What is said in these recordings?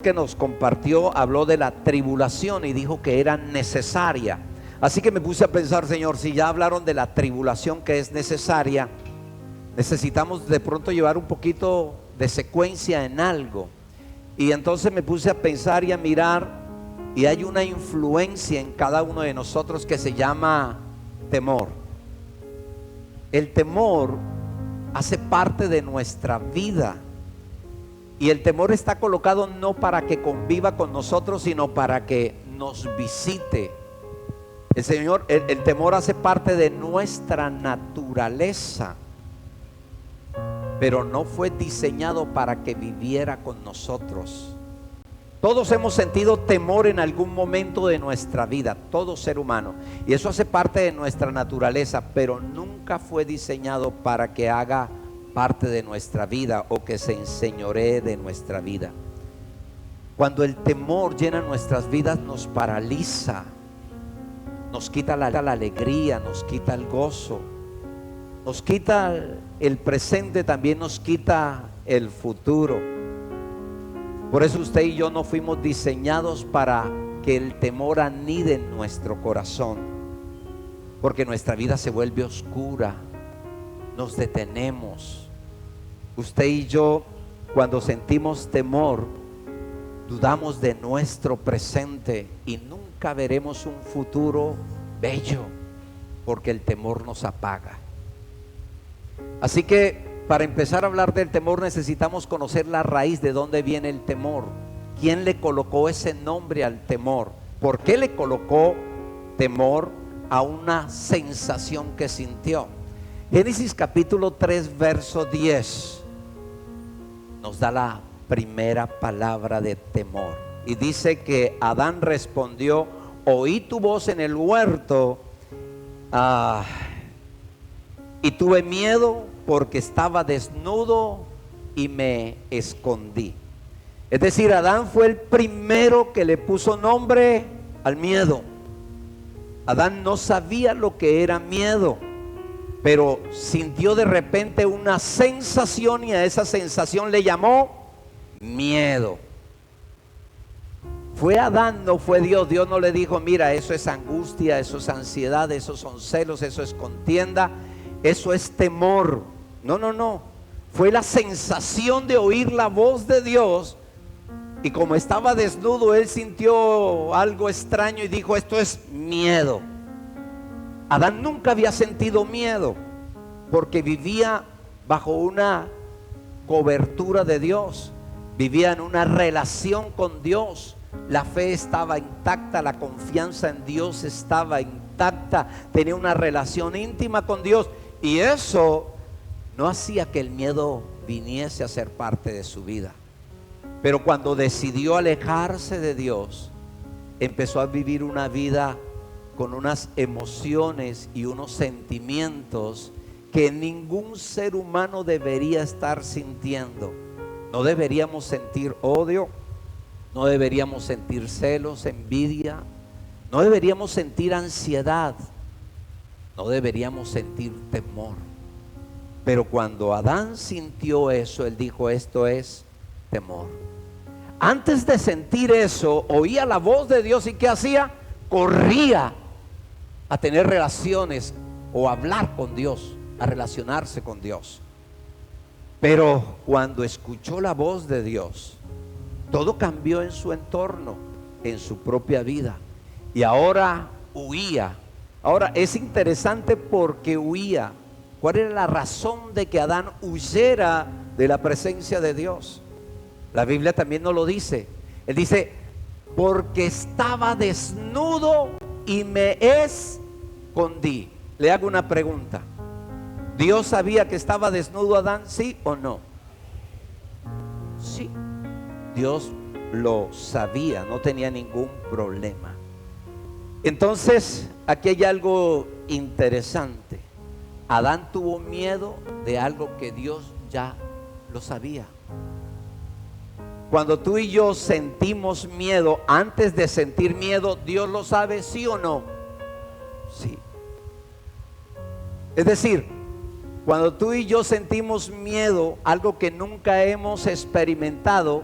que nos compartió habló de la tribulación y dijo que era necesaria. Así que me puse a pensar, Señor, si ya hablaron de la tribulación que es necesaria, necesitamos de pronto llevar un poquito de secuencia en algo. Y entonces me puse a pensar y a mirar, y hay una influencia en cada uno de nosotros que se llama temor. El temor hace parte de nuestra vida. Y el temor está colocado no para que conviva con nosotros, sino para que nos visite. El temor hace parte de nuestra naturaleza, pero no fue diseñado para que viviera con nosotros. Todos hemos sentido temor en algún momento de nuestra vida, todo ser humano, y eso hace parte de nuestra naturaleza, pero nunca fue diseñado para que haga parte de nuestra vida o que se enseñoree de nuestra vida. Cuando el temor llena nuestras vidas, nos paraliza, nos quita la alegría, nos quita el gozo, nos quita el presente, también nos quita el futuro. Por eso usted y yo no fuimos diseñados para que el temor anide en nuestro corazón, porque nuestra vida se vuelve oscura, nos detenemos. Usted y yo, cuando sentimos temor, dudamos de nuestro presente y nunca veremos un futuro bello, porque el temor nos apaga. Así que para empezar a hablar del temor necesitamos conocer la raíz de dónde viene el temor. ¿Quién le colocó ese nombre al temor? ¿Por qué le colocó temor a una sensación que sintió? Génesis capítulo 3 verso 10 nos da la primera palabra de temor. Y dice que Adán respondió: oí tu voz en el huerto y tuve miedo porque estaba desnudo y me escondí. Es decir, Adán fue el primero que le puso nombre al miedo. Adán no sabía lo que era miedo, pero sintió de repente una sensación y a esa sensación le llamó miedo. Fue Adán, no fue Dios. Dios no le dijo: mira, eso es angustia, eso es ansiedad, eso son celos, eso es contienda, eso es temor. No. Fue la sensación de oír la voz de Dios. Y como estaba desnudo, él sintió algo extraño y dijo: esto es miedo. Adán nunca había sentido miedo, porque vivía bajo una cobertura de Dios, vivía en una relación con Dios. La fe estaba intacta, la confianza en Dios estaba intacta, tenía una relación íntima con Dios, y eso no hacía que el miedo viniese a ser parte de su vida. Pero cuando decidió alejarse de Dios, empezó a vivir una vida con unas emociones y unos sentimientos que ningún ser humano debería estar sintiendo. No deberíamos sentir odio, no deberíamos sentir celos, envidia, no deberíamos sentir ansiedad, no deberíamos sentir temor. Pero cuando Adán sintió eso, él dijo: esto es temor. Antes de sentir eso, oía la voz de Dios, y ¿qué hacía? Corría a tener relaciones o a hablar con Dios, a relacionarse con Dios. Pero cuando escuchó la voz de Dios, todo cambió en su entorno, en su propia vida, y ahora huía. Ahora es interesante porque huía. ¿Cuál era la razón de que Adán huyera de la presencia de Dios? La Biblia también nos lo dice. Él dice: porque estaba desnudo y me escondí. Le hago una pregunta: ¿Dios sabía que estaba desnudo Adán? ¿Sí o no? Sí, Dios lo sabía, no tenía ningún problema. Entonces, aquí hay algo interesante. Adán tuvo miedo de algo que Dios ya lo sabía. Cuando tú y yo sentimos miedo, antes de sentir miedo, ¿Dios lo sabe, sí o no? Sí. Es decir, cuando tú y yo sentimos miedo, algo que nunca hemos experimentado,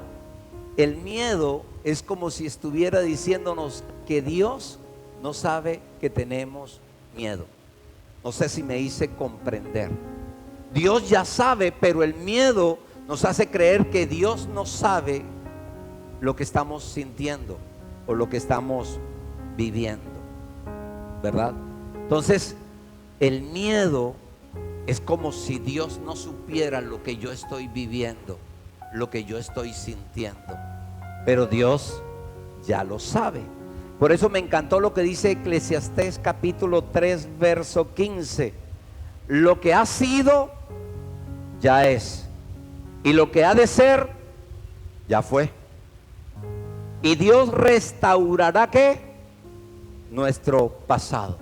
el miedo es como si estuviera diciéndonos que Dios no sabe que tenemos miedo. No sé si me hice comprender. Dios ya sabe, pero el miedo nos hace creer que Dios no sabe lo que estamos sintiendo o lo que estamos viviendo, ¿verdad? Entonces, el miedo es como si Dios no supiera lo que yo estoy viviendo, lo que yo estoy sintiendo, pero Dios ya lo sabe. Por eso me encantó lo que dice Eclesiastés capítulo 3 verso 15: lo que ha sido ya es, y lo que ha de ser ya fue, y Dios restaurará ¿qué? Nuestro pasado.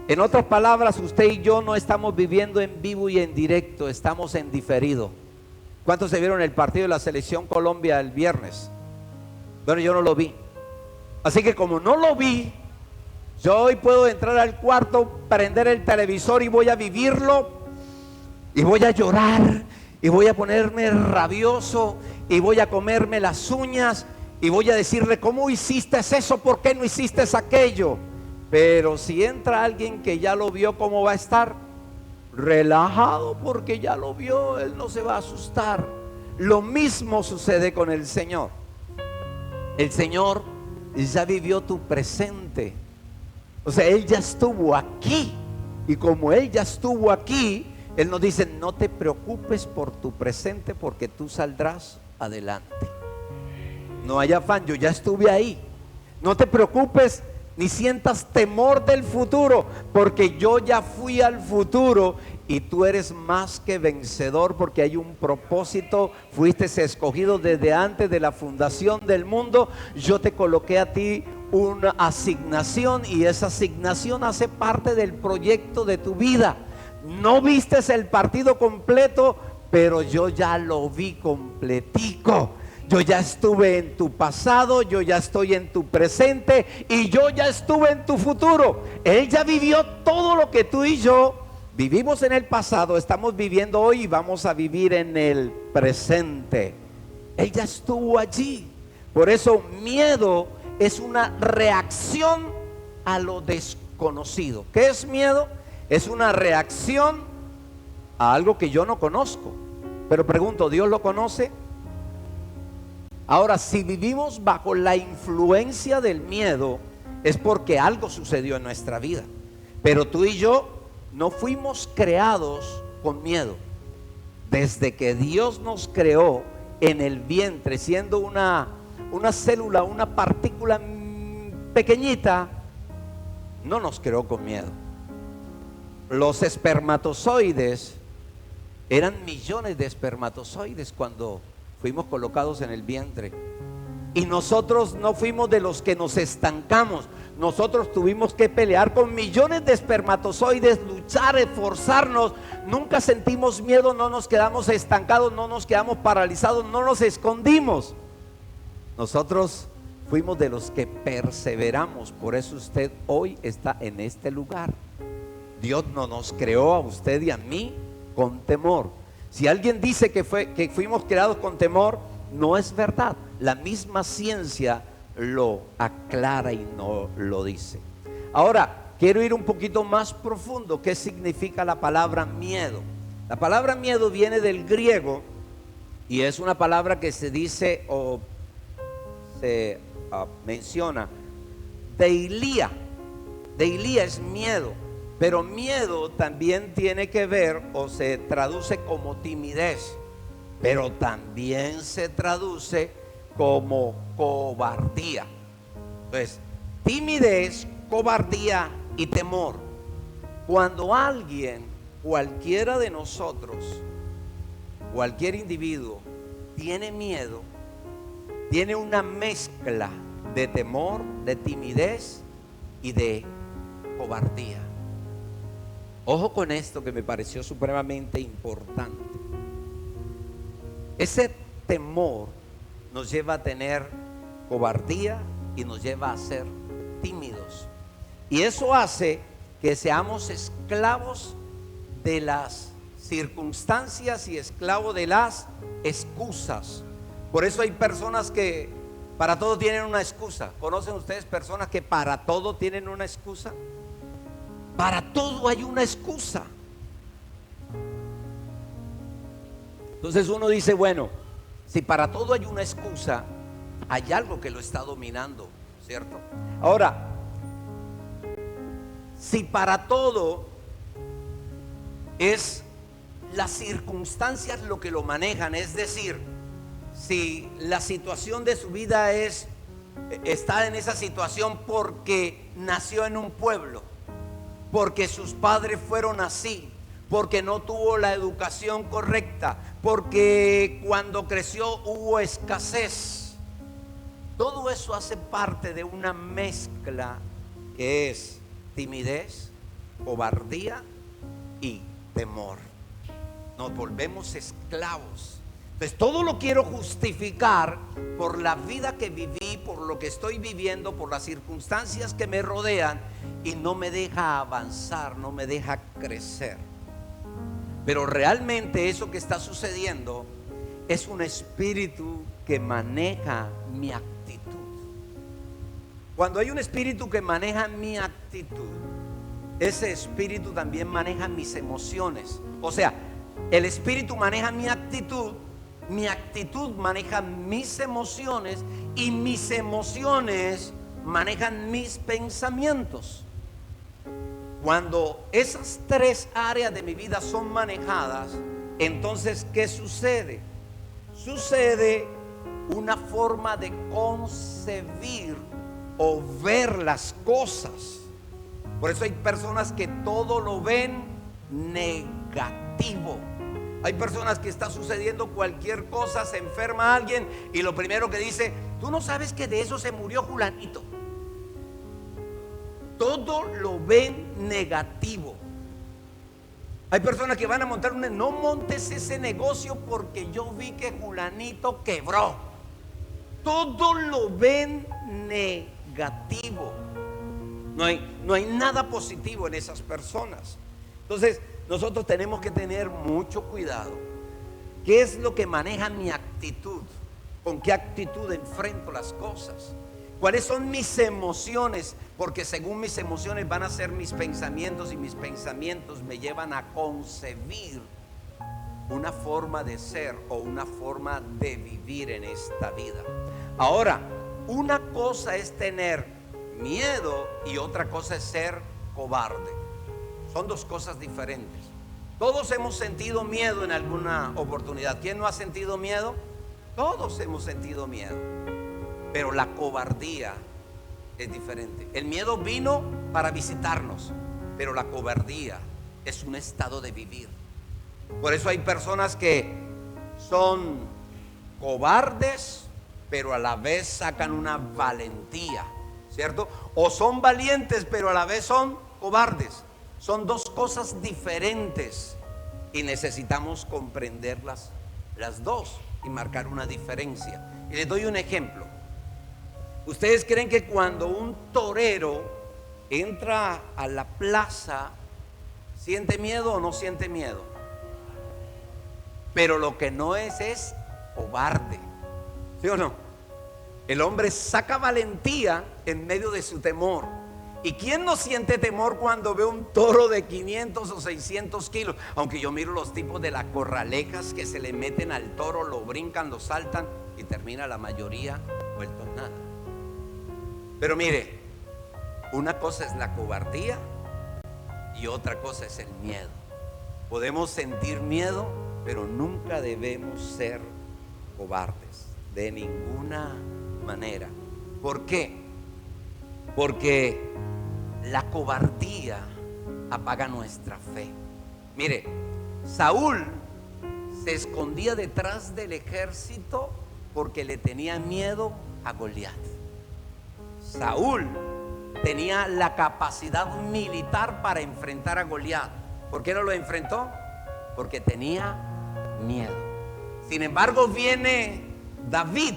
En otras palabras, usted y yo no estamos viviendo en vivo y en directo, estamos en diferido. ¿Cuántos se vieron el partido de la selección Colombia el viernes? Bueno, yo no lo vi. Así que como no lo vi, yo hoy puedo entrar al cuarto, prender el televisor y voy a vivirlo, y voy a llorar, y voy a ponerme rabioso, y voy a comerme las uñas, y voy a decirle: ¿cómo hiciste eso? ¿Por qué no hiciste aquello? Pero si entra alguien que ya lo vio, ¿cómo va a estar? Relajado, porque ya lo vio, él no se va a asustar. Lo mismo sucede con el Señor. El Señor ya vivió tu presente. O sea, Él ya estuvo aquí. Y como Él ya estuvo aquí, Él nos dice: no te preocupes por tu presente, porque tú saldrás adelante. No hay afán, yo ya estuve ahí. No te preocupes ni sientas temor del futuro, porque yo ya fui al futuro y tú eres más que vencedor, porque hay un propósito. Fuiste escogido desde antes de la fundación del mundo. Yo te coloqué a ti una asignación, y esa asignación hace parte del proyecto de tu vida. No vistes el partido completo, pero yo ya lo vi completico. Yo ya estuve en tu pasado, yo ya estoy en tu presente, y yo ya estuve en tu futuro. Él ya vivió todo lo que tú y yo vivimos en el pasado, estamos viviendo hoy y vamos a vivir en el presente. Él ya estuvo allí. Por eso miedo es una reacción a lo desconocido. ¿Qué es miedo? Es una reacción a algo que yo no conozco. Pero pregunto, ¿Dios lo conoce? Ahora, si vivimos bajo la influencia del miedo, es porque algo sucedió en nuestra vida. Pero tú y yo no fuimos creados con miedo. Desde que Dios nos creó en el vientre, siendo una célula, una partícula pequeñita, no nos creó con miedo. Los espermatozoides, eran millones de espermatozoides cuando fuimos colocados en el vientre. Y nosotros no fuimos de los que nos estancamos. Nosotros tuvimos que pelear con millones de espermatozoides, luchar, esforzarnos. Nunca sentimos miedo, no nos quedamos estancados, no nos quedamos paralizados, no nos escondimos. Nosotros fuimos de los que perseveramos. Por eso usted hoy está en este lugar. Dios no nos creó a usted y a mí con temor. Si alguien dice que fuimos creados con temor, no es verdad. La misma ciencia lo aclara y no lo dice. Ahora, quiero ir un poquito más profundo. ¿Qué significa la palabra miedo? La palabra miedo viene del griego y es una palabra que se dice o se menciona deilia. Deilia es miedo. Pero miedo también tiene que ver o se traduce como timidez, pero también se traduce como cobardía. Entonces, timidez, cobardía y temor. Cuando alguien, cualquiera de nosotros, cualquier individuo tiene miedo, tiene una mezcla de temor, de timidez y de cobardía. Ojo con esto que me pareció supremamente importante. Ese temor nos lleva a tener cobardía y nos lleva a ser tímidos. Y eso hace que seamos esclavos de las circunstancias y esclavos de las excusas. Por eso hay personas que para todo tienen una excusa. ¿Conocen ustedes personas que para todo tienen una excusa? Para todo hay una excusa. Entonces uno dice, bueno, si para todo hay una excusa, hay algo que lo está dominando, ¿cierto? Ahora, si para todo es las circunstancias lo que lo manejan, es decir, si la situación de su vida está en esa situación porque nació en un pueblo, porque sus padres fueron así, porque no tuvo la educación correcta, porque cuando creció hubo escasez, todo eso hace parte de una mezcla que es timidez, cobardía y temor. Nos volvemos esclavos. Entonces todo lo quiero justificar por la vida que viví, por lo que estoy viviendo, por las circunstancias que me rodean, y no me deja avanzar, no me deja crecer. Pero realmente eso que está sucediendo es un espíritu que maneja mi actitud. Cuando hay un espíritu que maneja mi actitud, ese espíritu también maneja mis emociones. O sea, el espíritu maneja mi actitud maneja mis emociones, y mis emociones manejan mis pensamientos. Cuando esas tres áreas de mi vida son manejadas, entonces ¿qué sucede? Sucede una forma de concebir o ver las cosas. Por eso hay personas que todo lo ven negativo. Hay personas que está sucediendo cualquier cosa, se enferma alguien y lo primero que dice, tú no sabes que de eso se murió fulanito. Todo lo ven negativo. Hay personas que van a montar no montes ese negocio porque yo vi que fulanito quebró. Todo lo ven negativo. No hay nada positivo en esas personas. Entonces nosotros tenemos que tener mucho cuidado. ¿Qué es lo que maneja mi actitud? ¿Con qué actitud enfrento las cosas? ¿Cuáles son mis emociones? Porque según mis emociones van a ser mis pensamientos, y mis pensamientos me llevan a concebir una forma de ser o una forma de vivir en esta vida. Ahora, una cosa es tener miedo y otra cosa es ser cobarde. Son dos cosas diferentes. Todos hemos sentido miedo en alguna oportunidad. ¿Quién no ha sentido miedo? Todos hemos sentido miedo. Pero la cobardía es diferente. El miedo vino para visitarnos, pero la cobardía es un estado de vivir. Por eso hay personas que son cobardes, pero a la vez sacan una valentía, ¿cierto? O son valientes, pero a la vez son cobardes. Son dos cosas diferentes y necesitamos comprenderlas las dos y marcar una diferencia. Y les doy un ejemplo. ¿Ustedes creen que cuando un torero entra a la plaza siente miedo o no siente miedo? Pero lo que no es cobarde, ¿sí o no? El hombre saca valentía en medio de su temor. ¿Y quién no siente temor cuando ve un toro de 500 o 600 kilos? Aunque yo miro los tipos de las corralejas que se le meten al toro, lo brincan, lo saltan y termina la mayoría vueltos nada. Pero mire, una cosa es la cobardía y otra cosa es el miedo. Podemos sentir miedo, pero nunca debemos ser cobardes, de ninguna manera. ¿Por qué? Porque la cobardía apaga nuestra fe. Mire, Saúl se escondía detrás del ejército porque le tenía miedo a Goliat. Saúl tenía la capacidad militar para enfrentar a Goliat. ¿Por qué no lo enfrentó? Porque tenía miedo. Sin embargo, viene David,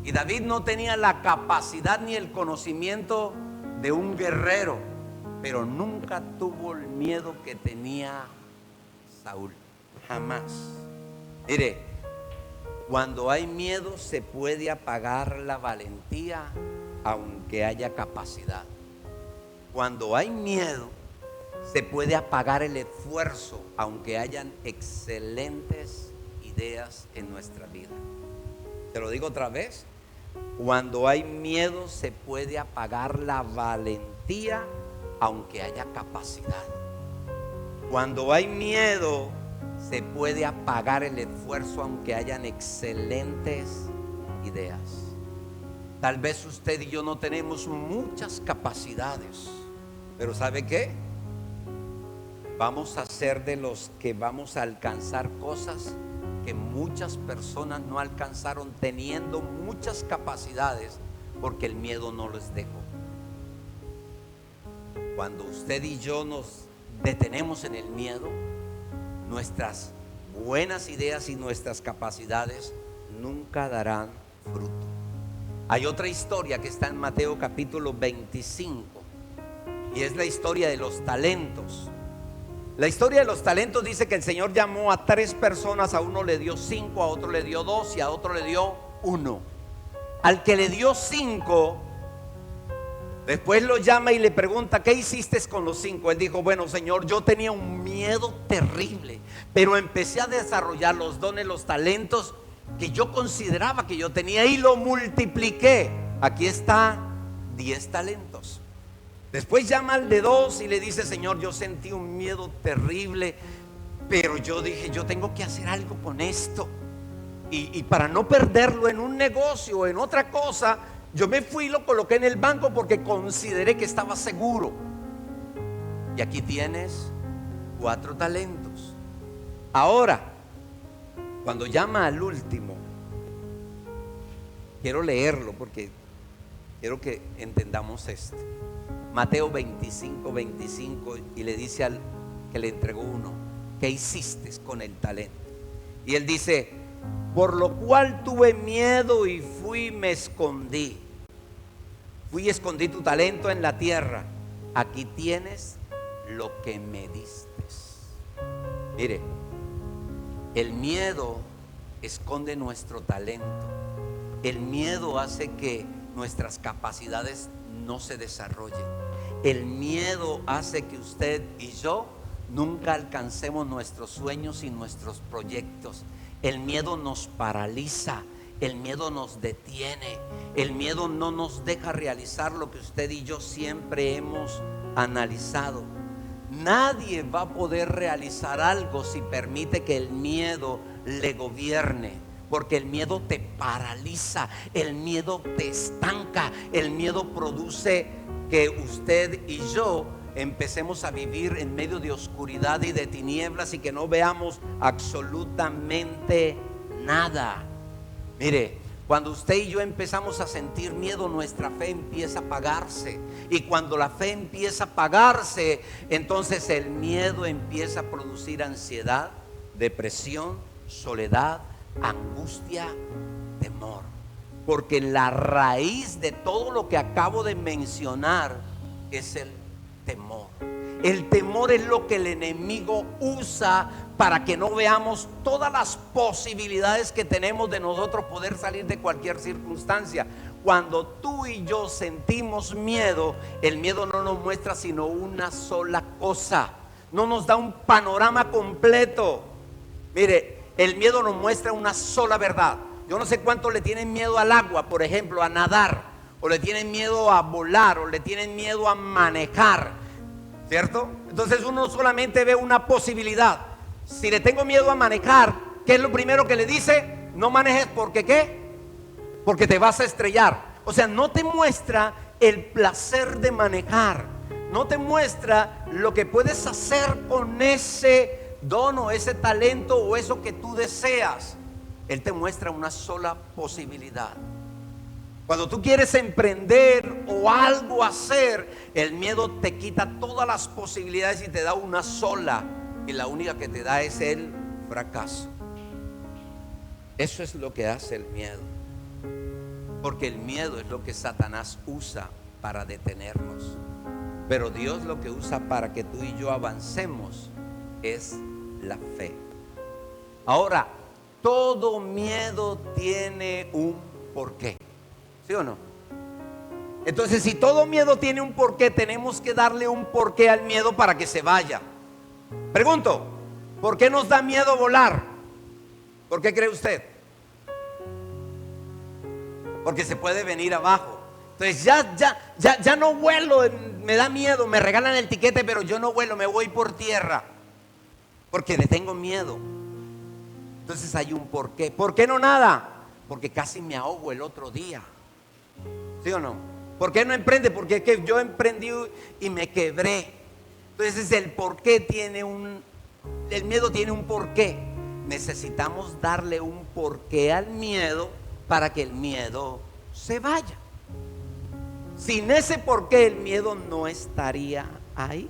y David no tenía la capacidad ni el conocimiento de un guerrero, pero nunca tuvo el miedo que tenía Saúl. Jamás. Mire, Cuando hay miedo se puede apagar la valentía aunque haya capacidad. Cuando hay miedo se puede apagar el esfuerzo aunque hayan excelentes ideas en nuestra vida. Te lo digo otra vez. Cuando hay miedo se puede apagar la valentía aunque haya capacidad. Cuando hay miedo se puede apagar el esfuerzo aunque hayan excelentes ideas. Tal vez usted y yo no tenemos muchas capacidades, pero ¿sabe qué? Vamos a ser de los que vamos a alcanzar cosas que muchas personas no alcanzaron teniendo muchas capacidades porque el miedo no los dejó. Cuando usted y yo nos detenemos en el miedo, nuestras buenas ideas y nuestras capacidades nunca darán fruto. Hay otra historia que está en Mateo capítulo 25 y es la historia de los talentos. La historia de los talentos dice que el Señor llamó a 3 personas, a uno le dio 5, a otro le dio 2 y a otro le dio 1. Al que le dio 5, después lo llama y le pregunta: ¿qué hiciste con los 5? Él dijo: bueno, Señor, yo tenía un miedo terrible, pero empecé a desarrollar los dones, los talentos que yo consideraba que yo tenía y lo multipliqué. Aquí está 10 talentos. Después llama al de 2 y le dice: Señor, yo sentí un miedo terrible, pero yo dije, yo tengo que hacer algo con esto. Y para no perderlo en un negocio o en otra cosa, yo me fui y lo coloqué en el banco porque consideré que estaba seguro. Y aquí tienes 4 talentos. Ahora, cuando llama al último, quiero leerlo porque quiero que entendamos esto. Mateo 25, 25, y le dice al que le entregó 1: ¿qué hiciste con el talento? Y él dice: por lo cual tuve miedo y fui y me escondí. Fui y escondí tu talento en la tierra. Aquí tienes lo que me diste. Mire, el miedo esconde nuestro talento. El miedo hace que nuestras capacidades no se desarrollen. El miedo hace que usted y yo nunca alcancemos nuestros sueños y nuestros proyectos. El miedo nos paraliza, el miedo nos detiene, el miedo no nos deja realizar lo que usted y yo siempre hemos analizado. Nadie va a poder realizar algo si permite que el miedo le gobierne, porque el miedo te paraliza, el miedo te estanca, el miedo produce que usted y yo empecemos a vivir en medio de oscuridad y de tinieblas y que no veamos absolutamente nada. Mire, cuando usted y yo empezamos a sentir miedo, nuestra fe empieza a apagarse. Y cuando la fe empieza a apagarse, entonces el miedo empieza a producir ansiedad, depresión, soledad, angustia, temor. Porque la raíz de todo lo que acabo de mencionar es el temor. El temor es lo que el enemigo usa para que no veamos todas las posibilidades que tenemos de nosotros poder salir de cualquier circunstancia. Cuando tú y yo sentimos miedo, el miedo no nos muestra sino una sola cosa, no nos da un panorama completo. Mire, el miedo nos muestra una sola verdad. Yo no sé cuántos le tienen miedo al agua, por ejemplo, a nadar, o le tienen miedo a volar, o le tienen miedo a manejar, ¿cierto? Entonces uno solamente ve una posibilidad. Si le tengo miedo a manejar, ¿qué es lo primero que le dice? No manejes, porque ¿qué? Porque te vas a estrellar. O sea, no te muestra el placer de manejar, no te muestra lo que puedes hacer con ese don o ese talento o eso que tú deseas. Él te muestra una sola posibilidad. Cuando tú quieres emprender o algo hacer, el miedo te quita todas las posibilidades y te da una sola, y la única que te da es el fracaso. Eso es lo que hace el miedo, porque el miedo es lo que Satanás usa para detenernos, pero Dios lo que usa para que tú y yo avancemos es la fe. Ahora, todo miedo tiene un porqué. ¿Sí o no? Entonces, si todo miedo tiene un porqué, tenemos que darle un porqué al miedo para que se vaya. Pregunto, ¿por qué nos da miedo volar? ¿Por qué cree usted? Porque se puede venir abajo. Entonces ya no vuelo, me da miedo, me regalan el tiquete, pero yo no vuelo, me voy por tierra. Porque le tengo miedo. Entonces hay un porqué. ¿Por qué no nada? Porque casi me ahogo el otro día. ¿Sí o no? ¿Por qué no emprende? Porque es que yo emprendí y me quebré. Entonces el porqué el miedo tiene un porqué. Necesitamos darle un porqué al miedo para que el miedo se vaya. Sin ese porqué el miedo no estaría ahí.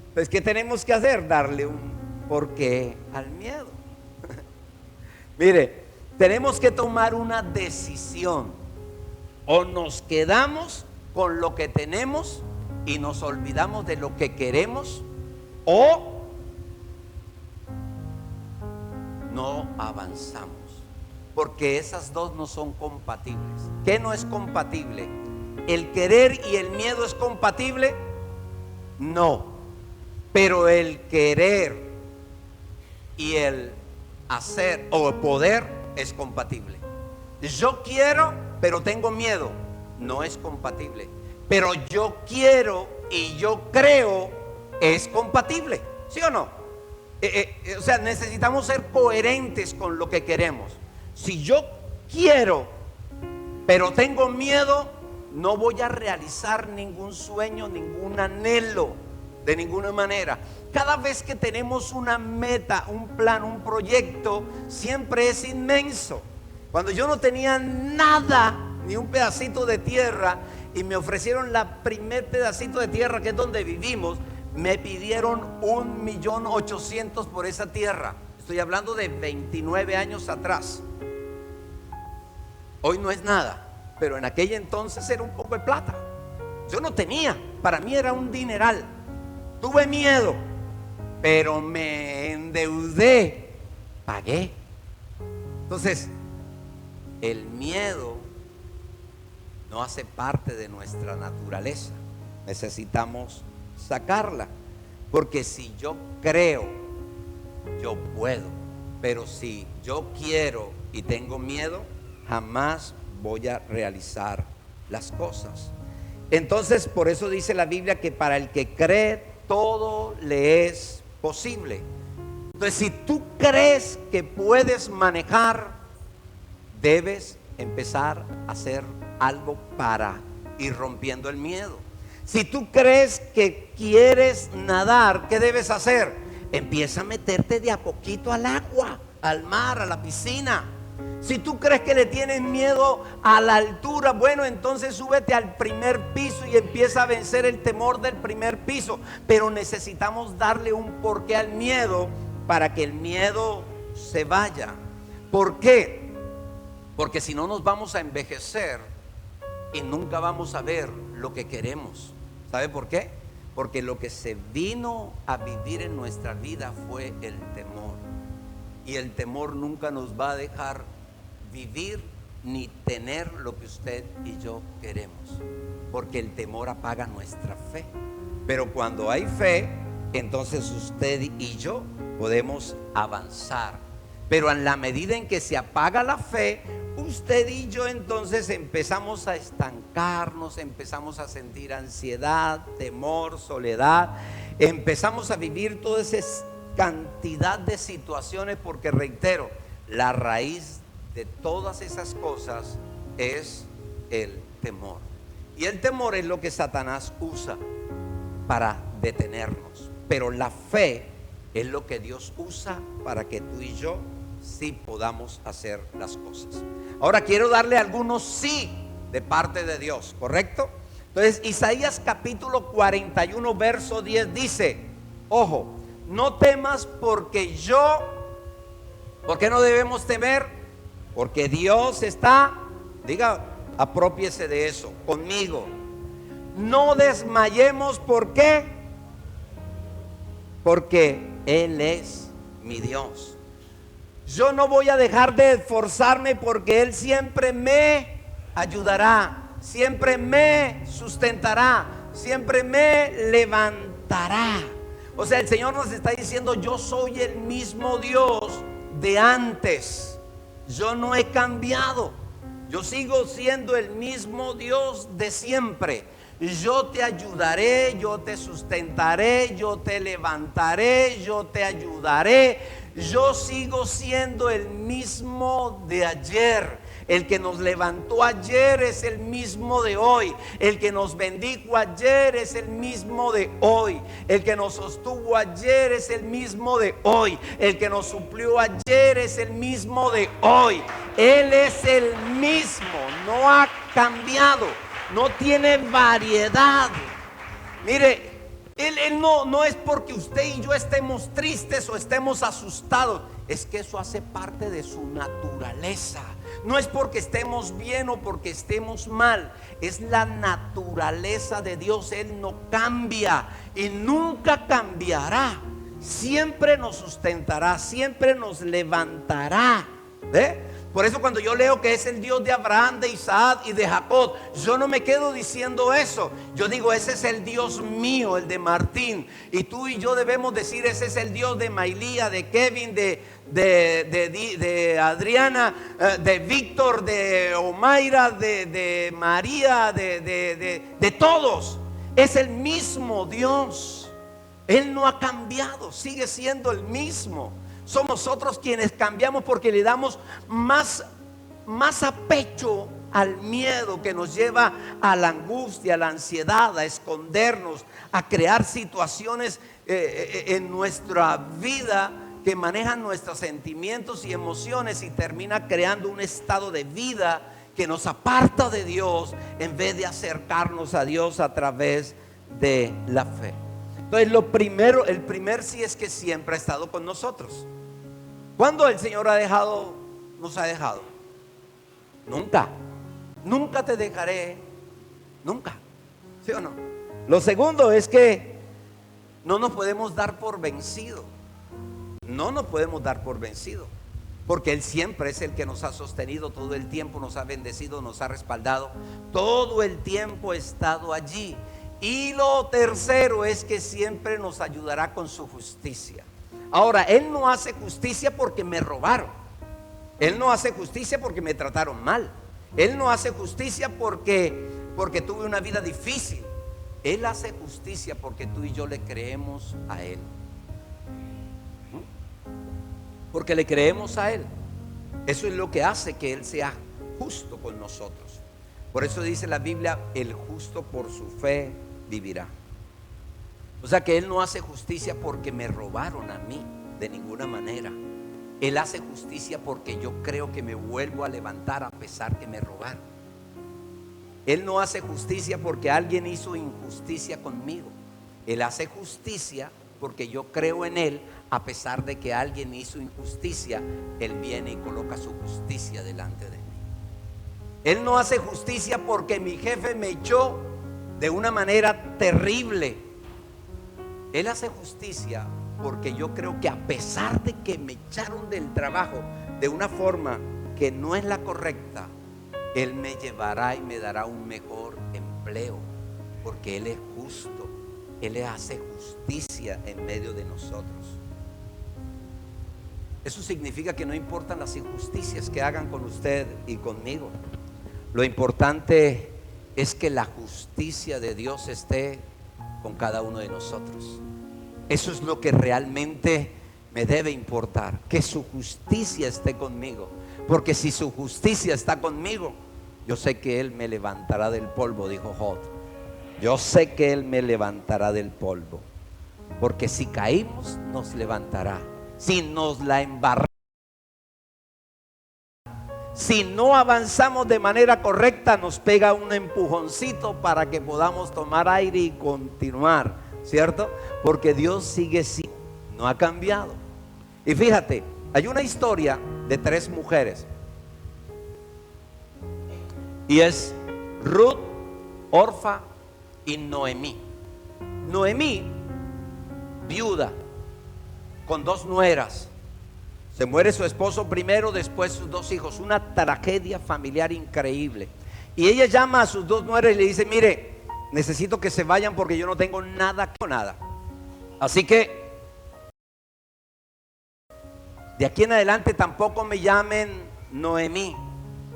Entonces, ¿qué tenemos que hacer? Darle un porqué al miedo. Mire, tenemos que tomar una decisión. O nos quedamos con lo que tenemos y nos olvidamos de lo que queremos, o no avanzamos. Porque esas dos no son compatibles. ¿Qué no es compatible? ¿El querer y el miedo es compatible? No. Pero el querer y el hacer o poder es compatible. Yo quiero, pero tengo miedo. No es compatible. Pero yo quiero y yo creo, es compatible. ¿Sí o no? O sea, necesitamos ser coherentes con lo que queremos. Si yo quiero, pero tengo miedo, no voy a realizar ningún sueño, ningún anhelo, de ninguna manera. Cada vez que tenemos una meta, un plan, un proyecto, siempre es inmenso. Cuando yo no tenía nada, ni un pedacito de tierra, y me ofrecieron la primer pedacito de tierra, que es donde vivimos, me pidieron 1.800.000 por esa tierra. Estoy hablando de 29 años atrás. Hoy no es nada, pero en aquel entonces era un poco de plata. Yo no tenía, para mí era un dineral. Tuve miedo, pero me endeudé, pagué. Entonces, el miedo no hace parte de nuestra naturaleza. Necesitamos sacarla, porque si yo creo, yo puedo. Pero si yo quiero y tengo miedo, jamás voy a realizar las cosas. Entonces, por eso dice la Biblia que para el que cree, todo le es posible. Entonces, si tú crees que puedes manejar, debes empezar a hacer algo para ir rompiendo el miedo. Si tú crees que quieres nadar, ¿qué debes hacer? Empieza a meterte de a poquito al agua, al mar, a la piscina. Si tú crees que le tienes miedo a la altura, bueno, entonces súbete al primer piso y empieza a vencer el temor del primer piso. Pero necesitamos darle un porqué al miedo para que el miedo se vaya. ¿Por qué? Porque si no nos vamos a envejecer y nunca vamos a ver lo que queremos. ¿Sabe por qué? Porque lo que se vino a vivir en nuestra vida fue el temor. Y el temor nunca nos va a dejar vivir ni tener lo que usted y yo queremos, porque el temor apaga nuestra fe. Pero cuando hay fe, entonces usted y yo podemos avanzar. Pero en la medida en que se apaga la fe, usted y yo entonces empezamos a estancarnos, empezamos a sentir ansiedad, temor, soledad, empezamos a vivir toda esa cantidad de situaciones, porque reitero, la raíz de todas esas cosas es el temor. Y el temor es lo que Satanás usa para detenernos, pero la fe es lo que Dios usa para que tú y yo sí podamos hacer las cosas. Ahora quiero darle algunos sí de parte de Dios, ¿correcto? Entonces Isaías capítulo 41 verso 10 dice: ojo, no temas porque yo, ¿por qué no debemos temer? Porque Dios está, diga, aprópiese de eso, conmigo. No desmayemos, ¿por qué? Porque Él es mi Dios. Yo no voy a dejar de esforzarme porque Él siempre me ayudará, siempre me sustentará, siempre me levantará. O sea, el Señor nos está diciendo: yo soy el mismo Dios de antes. Yo no he cambiado. Yo sigo siendo el mismo Dios de siempre. Yo te ayudaré, yo te sustentaré, yo te levantaré, yo te ayudaré. Yo sigo siendo el mismo de ayer. El que nos levantó ayer es el mismo de hoy. El que nos bendijo ayer es el mismo de hoy. El que nos sostuvo ayer es el mismo de hoy. El que nos suplió ayer es el mismo de hoy. Él es el mismo, no ha cambiado, no tiene variedad. Mire, Él no es porque usted y yo estemos tristes o estemos asustados. Es que eso hace parte de su naturaleza. No es porque estemos bien o porque estemos mal. Es la naturaleza de Dios. Él no cambia y nunca cambiará. Siempre nos sustentará, siempre nos levantará. ¿Ve? Por eso cuando yo leo que es el Dios de Abraham, de Isaac y de Jacob, yo no me quedo diciendo eso. Yo digo: ese es el Dios mío, el de Martín. Y tú y yo debemos decir: ese es el Dios de Mailía, de Kevin, de Adriana, de Víctor, de Omaira, de María, de todos. Es el mismo Dios. Él no ha cambiado, sigue siendo el mismo. Somos nosotros quienes cambiamos porque le damos más a pecho al miedo que nos lleva a la angustia, a la ansiedad, a escondernos, a crear situaciones en nuestra vida que manejan nuestros sentimientos y emociones, y termina creando un estado de vida que nos aparta de Dios en vez de acercarnos a Dios a través de la fe. Entonces el primer sí es que siempre ha estado con nosotros. ¿Cuándo el Señor nos ha dejado? Nunca. Nunca te dejaré. Nunca. ¿Sí o no? Lo segundo es que no nos podemos dar por vencido. No nos podemos dar por vencido, porque Él siempre es el que nos ha sostenido todo el tiempo, nos ha bendecido, nos ha respaldado. Todo el tiempo ha estado allí. Y lo tercero es que siempre nos ayudará con su justicia. Ahora, Él no hace justicia porque me robaron. Él no hace justicia porque me trataron mal. Él no hace justicia porque tuve una vida difícil. Él hace justicia porque tú y yo le creemos a Él. Porque le creemos a Él. Eso es lo que hace que Él sea justo con nosotros. Por eso dice la Biblia: el justo por su fe vivirá. O sea que Él no hace justicia porque me robaron a mí, de ninguna manera. Él hace justicia porque yo creo que me vuelvo a levantar a pesar que me robaron. Él no hace justicia porque alguien hizo injusticia conmigo. Él hace justicia porque yo creo en Él a pesar de que alguien hizo injusticia. Él viene y coloca su justicia delante de mí. Él no hace justicia porque mi jefe me echó de una manera terrible. Él hace justicia porque yo creo que a pesar de que me echaron del trabajo de una forma que no es la correcta, Él me llevará y me dará un mejor empleo, porque Él es justo. Él hace justicia en medio de nosotros. Eso significa que no importan las injusticias que hagan con usted y conmigo. Lo importante es que la justicia de Dios esté con cada uno de nosotros. Eso es lo que realmente me debe importar, que su justicia esté conmigo. Porque si su justicia está conmigo, yo sé que Él me levantará del polvo, dijo Job. Yo sé que Él me levantará del polvo. Porque si caímos, nos levantará. Si nos la embarramos, si no avanzamos de manera correcta, nos pega un empujoncito para que podamos tomar aire y continuar, ¿cierto? Porque Dios sigue así, no ha cambiado. Y fíjate, hay una historia de 3 mujeres, y es Ruth, Orfa y Noemí. Noemí, viuda, con 2 nueras, Se muere su esposo primero, después sus dos hijos. Una tragedia familiar increíble. Y ella llama a sus dos nueras y le dice: mire, necesito que se vayan porque yo no tengo nada con nada. Así que de aquí en adelante tampoco me llamen Noemí,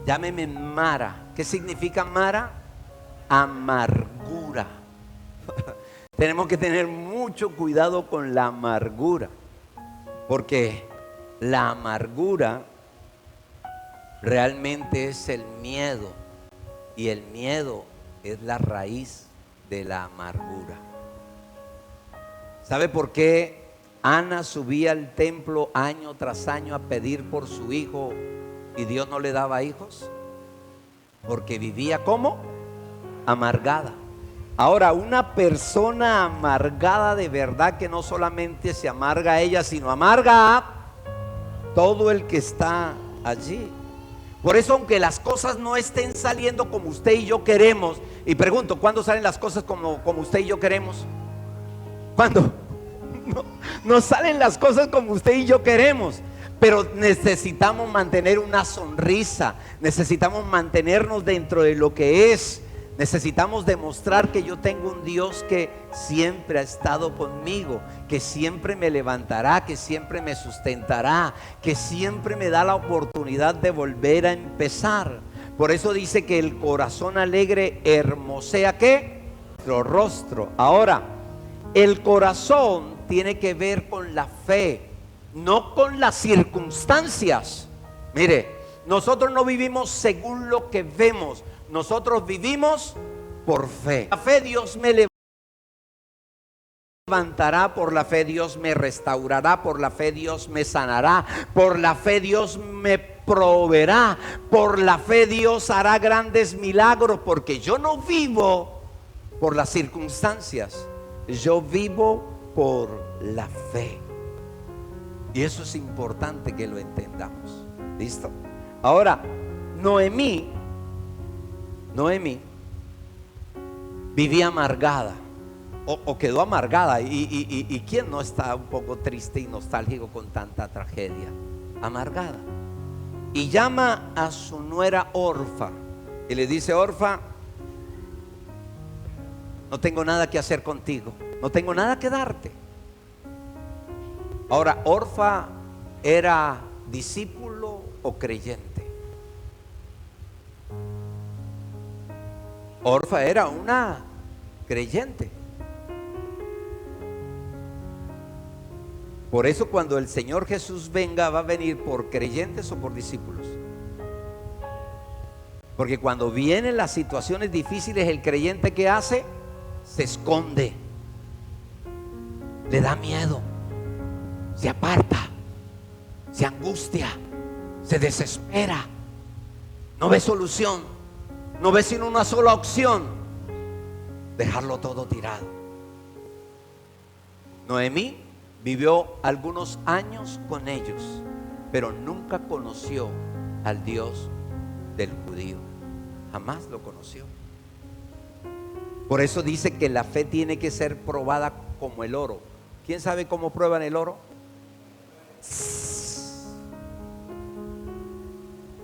llámeme Mara. ¿Qué significa Mara? Amargura. Tenemos que tener mucho cuidado con la amargura, porque la amargura realmente es el miedo, y el miedo es la raíz de la amargura. ¿Sabe por qué Ana subía al templo año tras año a pedir por su hijo y Dios no le daba hijos? Porque vivía ¿cómo? Amargada. Ahora, una persona amargada de verdad, que no solamente se amarga a ella, sino amarga a todo el que está allí. Por eso, aunque las cosas no estén saliendo como usted y yo queremos, y pregunto, ¿cuándo salen las cosas como usted y yo queremos? ¿Cuándo? No salen las cosas como usted y yo queremos, pero necesitamos mantener una sonrisa, necesitamos mantenernos dentro de lo que es. Necesitamos demostrar que yo tengo un Dios que siempre ha estado conmigo, que siempre me levantará, que siempre me sustentará, que siempre me da la oportunidad de volver a empezar. Por eso dice que el corazón alegre hermosea ¿qué? Nuestro rostro. Ahora, el corazón tiene que ver con la fe, no con las circunstancias. Mire, nosotros no vivimos según lo que vemos. Nosotros vivimos por fe. La fe Dios me levantará, por la fe Dios me restaurará, por la fe Dios me sanará, por la fe Dios me proveerá, por la fe Dios hará grandes milagros, porque yo no vivo por las circunstancias, yo vivo por la fe. Y eso es importante que lo entendamos. ¿Listo? Ahora, Noemí vivía amargada, o quedó amargada. ¿Y quién no está un poco triste y nostálgico con tanta tragedia? Amargada. Y llama a su nuera Orfa y le dice: Orfa, no tengo nada que hacer contigo, no tengo nada que darte. Ahora, Orfa era discípulo o creyente. Orfa era una creyente. Por eso cuando el Señor Jesús venga, va a venir por creyentes o por discípulos. Porque cuando vienen las situaciones difíciles, el creyente, ¿qué hace? Se esconde, le da miedo, se aparta, se angustia, se desespera, no ve solución. No ve sino una sola opción: dejarlo todo tirado. Noemí vivió algunos años con ellos, pero nunca conoció al Dios del judío. Jamás lo conoció. Por eso dice que la fe tiene que ser probada como el oro. ¿Quién sabe cómo prueban el oro?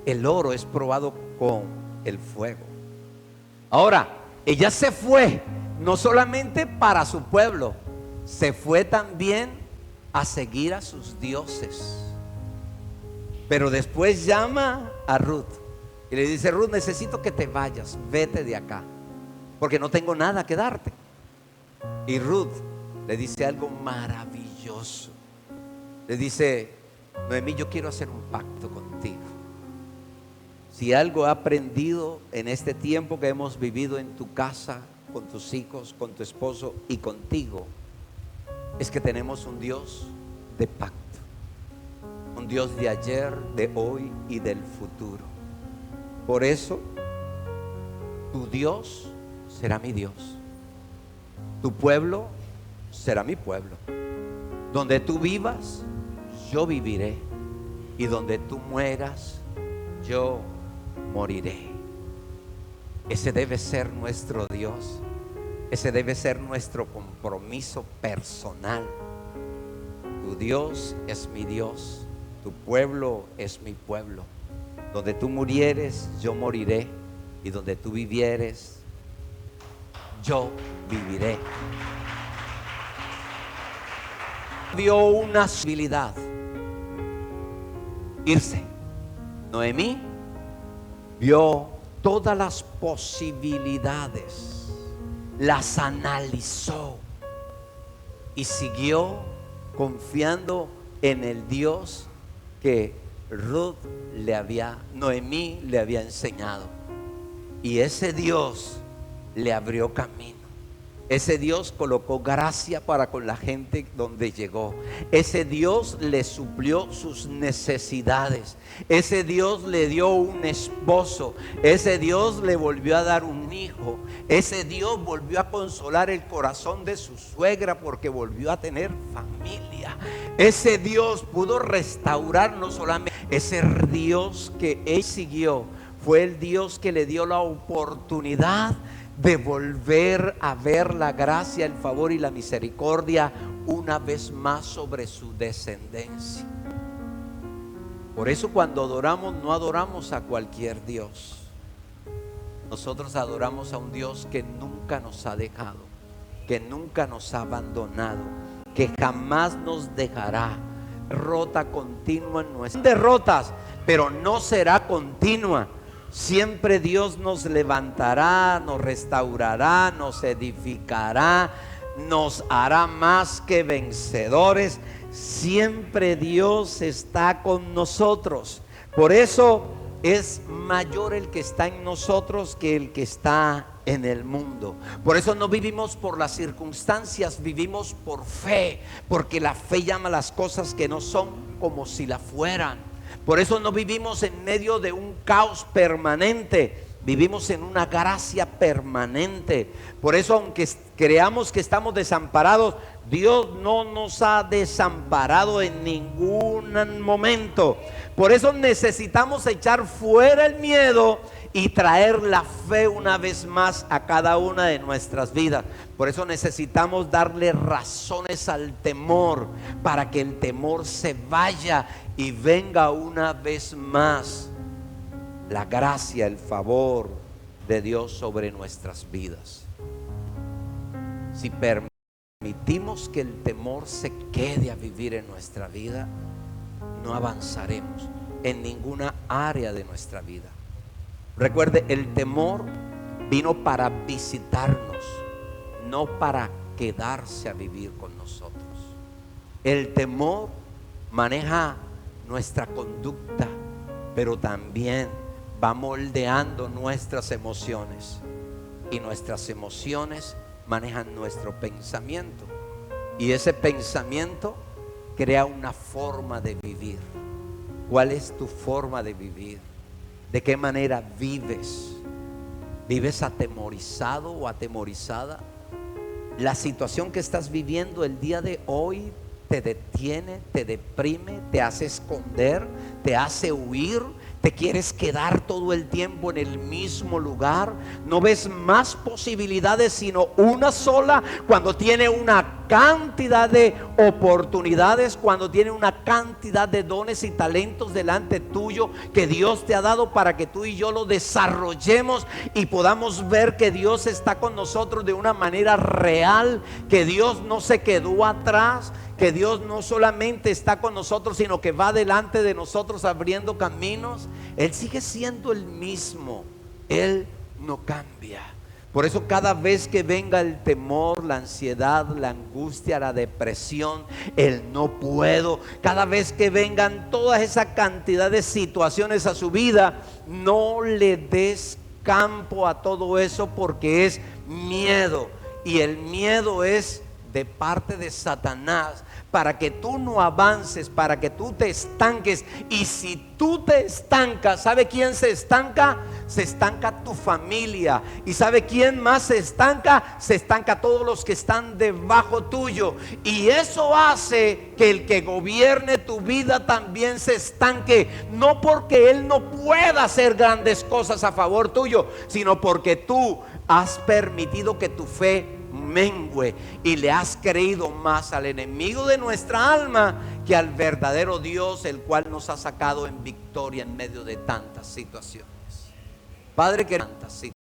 El oro es probado con el fuego. Ahora, ella se fue no solamente para su pueblo, se fue también a seguir a sus dioses. Pero después llama a Ruth y le dice: Ruth, necesito que te vayas, vete de acá, porque no tengo nada que darte. Y Ruth le dice algo maravilloso. Le dice: Noemí, yo quiero hacer un pacto contigo. Si algo he aprendido en este tiempo que hemos vivido en tu casa, con tus hijos, con tu esposo y contigo, es que tenemos un Dios de pacto, un Dios de ayer, de hoy y del futuro. Por eso, tu Dios será mi Dios, tu pueblo será mi pueblo. Donde tú vivas, yo viviré, y donde tú mueras, yo moriré. Ese debe ser nuestro Dios. Ese debe ser nuestro compromiso personal. Tu Dios es mi Dios, Tu pueblo es mi pueblo. Donde tú murieres, yo moriré. Y donde tú vivieres, yo viviré. Vio una posibilidad: irse. Noemí vio todas las posibilidades, las analizó y siguió confiando en el Dios que Noemí le había enseñado. Y ese Dios le abrió camino. Ese Dios colocó gracia para con la gente donde llegó. Ese Dios le suplió sus necesidades. Ese Dios le dio un esposo. Ese Dios le volvió a dar un hijo. Ese Dios volvió a consolar el corazón de su suegra porque volvió a tener familia. Ese Dios pudo restaurar no solamente. Ese Dios que él siguió fue el Dios que le dio la oportunidad de volver a ver la gracia, el favor y la misericordia una vez más sobre su descendencia. Por eso cuando adoramos, no adoramos a cualquier Dios. Nosotros adoramos a un Dios que nunca nos ha dejado, que nunca nos ha abandonado, que jamás nos dejará. Rota continua en nuestras derrotas, pero no será continua. Siempre Dios nos levantará, nos restaurará, nos edificará, nos hará más que vencedores. Siempre Dios está con nosotros. Por eso es mayor el que está en nosotros que el que está en el mundo. Por eso no vivimos por las circunstancias, vivimos por fe, porque la fe llama las cosas que no son como si la fueran. Por eso no vivimos en medio de un caos permanente, vivimos en una gracia permanente. Por eso, aunque creamos que estamos desamparados, Dios no nos ha desamparado en ningún momento. Por eso necesitamos echar fuera el miedo y traer la fe una vez más a cada una de nuestras vidas. Por eso necesitamos darle razones al temor, para que el temor se vaya y venga una vez más la gracia, el favor de Dios sobre nuestras vidas. Si permitimos que el temor se quede a vivir en nuestra vida, no avanzaremos en ninguna área de nuestra vida. Recuerde, el temor vino para visitarnos, no para quedarse a vivir con nosotros. El temor maneja nuestra conducta, pero también va moldeando nuestras emociones, y nuestras emociones manejan nuestro pensamiento, y ese pensamiento crea una forma de vivir. ¿Cuál es tu forma de vivir? ¿De qué manera vives? ¿Vives atemorizado o atemorizada? La situación que estás viviendo el día de hoy te detiene, te deprime, te hace esconder, te hace huir, te quieres quedar todo el tiempo en el mismo lugar. No ves más posibilidades sino una sola, cuando tiene una cantidad de oportunidades, cuando tiene una cantidad de dones y talentos delante tuyo que Dios te ha dado para que tú y yo lo desarrollemos y podamos ver que Dios está con nosotros de una manera real, que Dios no se quedó atrás, que Dios no solamente está con nosotros, sino que va delante de nosotros abriendo caminos. Él sigue siendo el mismo, Él no cambia. Por eso cada vez que venga el temor, la ansiedad, la angustia, la depresión, el no puedo, cada vez que vengan toda esa cantidad de situaciones a su vida, no le des campo a todo eso, porque es miedo, y el miedo es de parte de Satanás, para que tú no avances, para que tú te estanques. Y si tú te estancas, ¿sabe quién se estanca? Se estanca tu familia. ¿Y sabe quién más se estanca? Se estanca todos los que están debajo tuyo. Y eso hace que el que gobierne tu vida también se estanque, no porque él no pueda hacer grandes cosas a favor tuyo, sino porque tú has permitido que tu fe mengue y le has creído más al enemigo de nuestra alma que al verdadero Dios, el cual nos ha sacado en victoria en medio de tantas situaciones. Padre, que tantas situaciones.